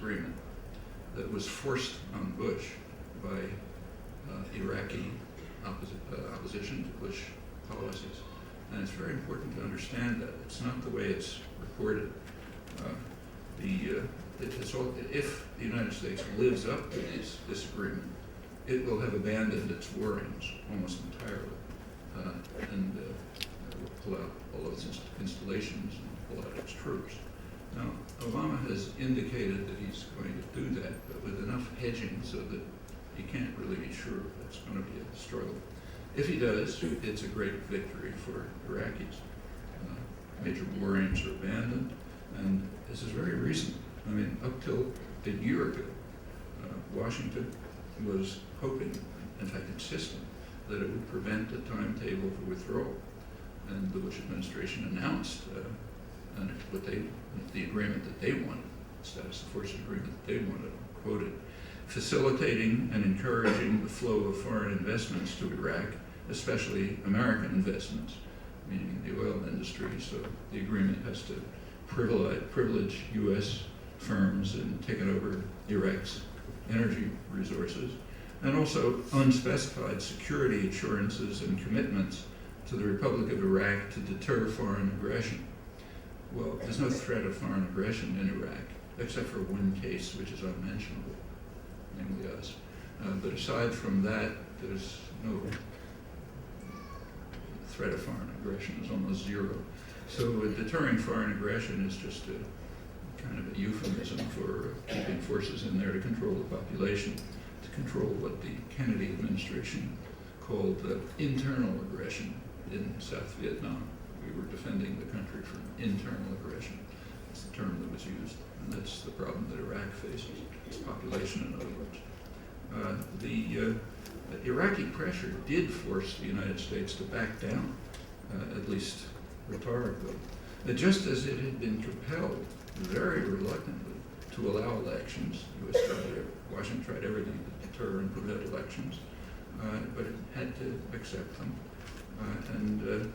agreement that was forced on Bush by Iraqi opposition to Bush policies. And it's very important to understand that. It's not the way it's reported. If the United States lives up to this agreement, it will have abandoned its war aims almost entirely, and will pull out all of its installations and pull out its troops. Now, Obama has indicated that he's going to do that, but with enough hedging so that you can't really be sure it's going to be a struggle. If he does, it's a great victory for Iraqis. Major war aims are abandoned, and this is very recent. I mean, up till a year ago, Washington was hoping, in fact insisting, that it would prevent a timetable for withdrawal. And the Bush administration announced the agreement that they wanted, status of forces agreement that they wanted, quoted, facilitating and encouraging the flow of foreign investments to Iraq, especially American investments, meaning the oil industry. So the agreement has to privilege U.S. firms in taking over Iraq's energy resources, and also unspecified security assurances and commitments to the Republic of Iraq to deter foreign aggression. Well, there's no threat of foreign aggression in Iraq, except for one case, which is unmentionable, namely us. But aside from that, there's no threat of foreign aggression. It's almost zero. So deterring foreign aggression is just a kind of a euphemism for keeping forces in there to control the population, to control what the Kennedy administration called internal aggression in South Vietnam. We were defending the country from internal aggression. That's the term that was used, and that's the problem that Iraq faces, its population, in other words. The Iraqi pressure did force the United States to back down, at least rhetorically, just as it had been compelled very reluctantly to allow elections. Washington tried everything to deter and prevent elections, but it had to accept them, and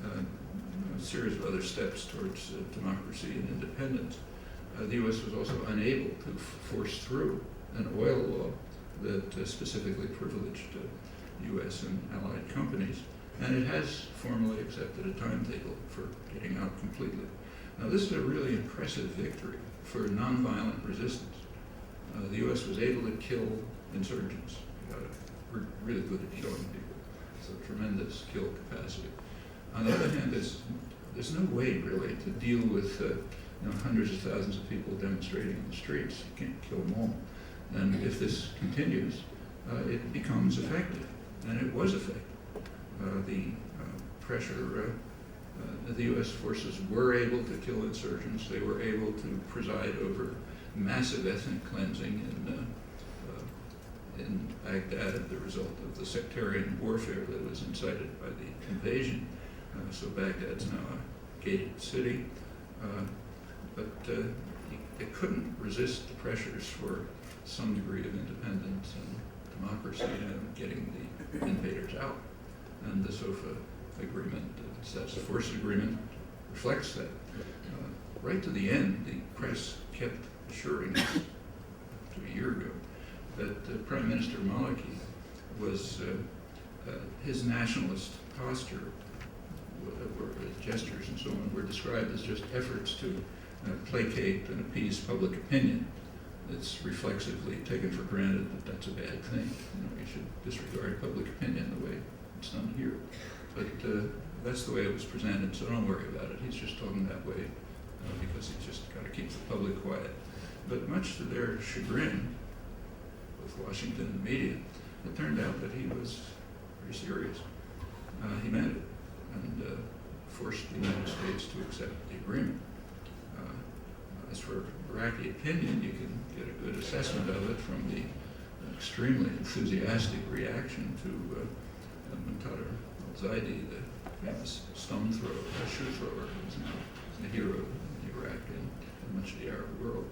a series of other steps towards democracy and independence. The U.S. was also unable to force through an oil law that specifically privileged U.S. and allied companies, and it has formally accepted a timetable for getting out completely. Now, this is a really impressive victory for nonviolent resistance. The U.S. was able to kill insurgents. We're really good at killing people. It's a tremendous kill capacity. On the other hand, there's no way really to deal with hundreds of thousands of people demonstrating in the streets. You can't kill them all. And if this continues, it becomes effective, and it was effective. The pressure, the U.S. forces were able to kill insurgents. They were able to preside over massive ethnic cleansing in Baghdad, the result of the sectarian warfare that was incited by the invasion. So Baghdad's now a gated city, but it couldn't resist the pressures for some degree of independence and democracy and getting the invaders out. And the SOFA agreement, the status of forces agreement, reflects that. Right to the end, the press kept assuring us, up to a year ago, that Prime Minister Maliki was, his nationalist posture, where his gestures and so on, were described as just efforts to placate and appease public opinion. It's reflexively taken for granted that that's a bad thing. You should disregard public opinion the way it's done here. But that's the way it was presented, so don't worry about it. He's just talking that way because he's just got to keep the public quiet. But much to their chagrin, with Washington and the media, it turned out that he was very serious. He meant it, and forced the United States to accept the agreement. As for Iraqi opinion, you can get a good assessment of it from the extremely enthusiastic reaction to Muqtada al-Zaidi, the famous stone thrower, shoe thrower, who's now a hero in Iraq and much of the Arab world.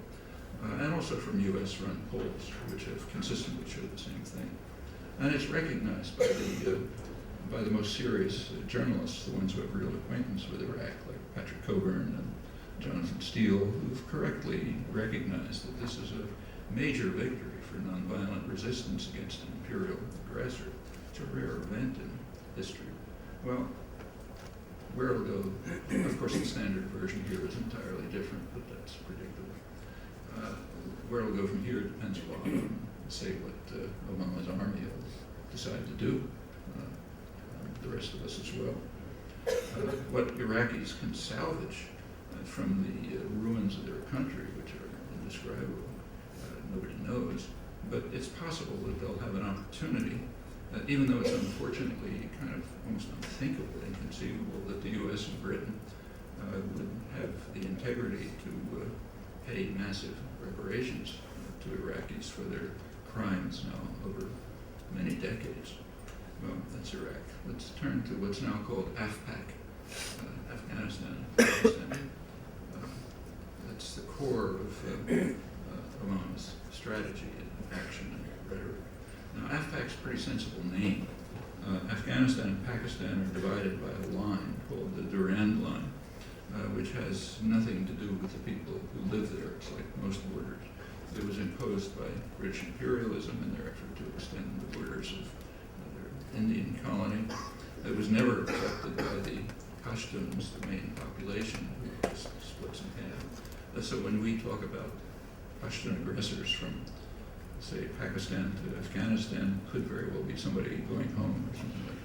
And also from U.S.-run polls, which have consistently showed the same thing. And it's recognized by the most serious journalists, the ones who have real acquaintance with Iraq, like Patrick Coburn and Jonathan Steele, who've correctly recognized that this is a major victory for nonviolent resistance against an imperial aggressor. It's a rare event in history. Well, where it'll go, of course the standard version here is entirely different, but that's predictable. Where it'll go from here depends a lot on, say, what Obama's army will decide to do, the rest of us as well. What Iraqis can salvage from the ruins of their country, which are indescribable, nobody knows, but it's possible that they'll have an opportunity, even though it's unfortunately kind of almost unthinkable, inconceivable, that the U.S. and Britain would have the integrity to pay massive reparations to Iraqis for their crimes now over many decades. Well, that's Iraq. Let's turn to what's now called AFPAC, Afghanistan. That's the core of Obama's strategy and action and rhetoric. Now, AFPAC's a pretty sensible name. Afghanistan and Pakistan are divided by a line called the Durand Line, which has nothing to do with the people who live there. It's like most borders. It was imposed by British imperialism in their effort to extend the borders of their Indian colony. It was never accepted by the Pashtuns, the main population, who just splits in half. So when we talk about Pashtun aggressors from, say, Pakistan to Afghanistan, could very well be somebody going home or something like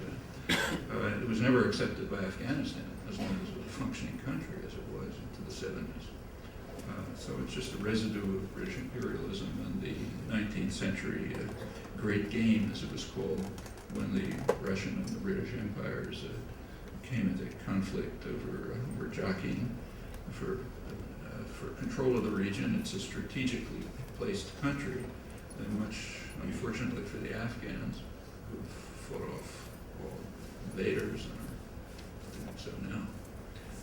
that. It was never accepted by Afghanistan as long as it was a functioning country, as it was into the 70s. So it's just a residue of British imperialism and the 19th century Great Game, as it was called, when the Russian and the British empires came into conflict over jockeying for control of the region. It's a strategically placed country, and much unfortunately for the Afghans, who fought off all invaders and are doing so now.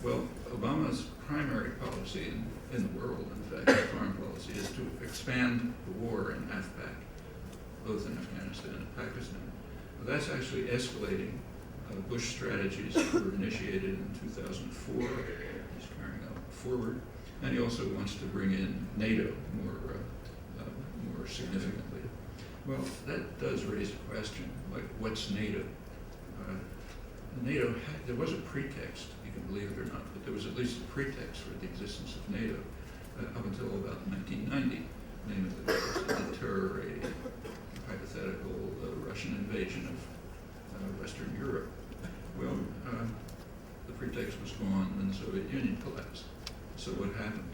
Well, Obama's primary policy in the world, in fact, foreign policy, is to expand the war in AFPAC, both in Afghanistan and Pakistan. Well, that's actually escalating Bush strategies that were initiated in 2004. He's carrying them forward. And he also wants to bring in NATO more significantly. Well, that does raise a question, like what's NATO? NATO, there was a pretext, you can believe it or not, but there was at least a pretext for the existence of NATO up until about 1990, namely that it was to deter a hypothetical Russian invasion of Western Europe. Well, the pretext was gone and the Soviet Union collapsed. So what happened?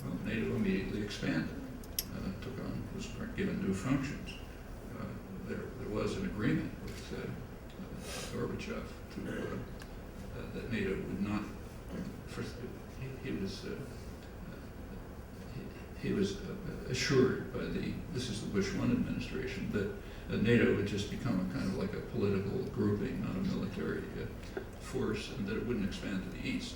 Well, NATO immediately expanded, was given new functions. There was an agreement with Gorbachev that NATO would not. First, he was assured by this is the Bush 1 administration, that NATO would just become a kind of like a political grouping, not a military force, and that it wouldn't expand to the east.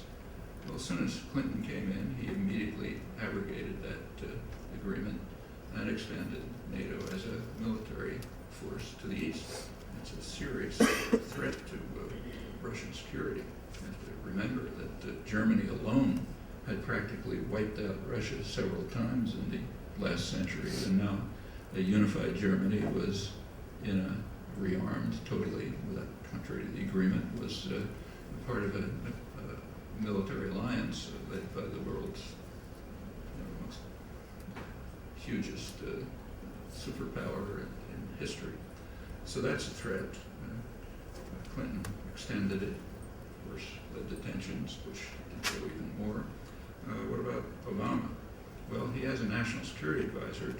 Well, as soon as Clinton came in, he immediately abrogated that agreement and expanded NATO as a military force to the east. It's a serious threat to Russian security. You have to remember that Germany alone had practically wiped out Russia several times in the last century, and now a unified Germany was rearmed totally, without contrary to the agreement, was part of a military alliance led by the world's most hugest superpower in history. So that's a threat. Clinton extended it, of course, led to tensions, which did go even more. What about Obama? Well, he has a national security advisor,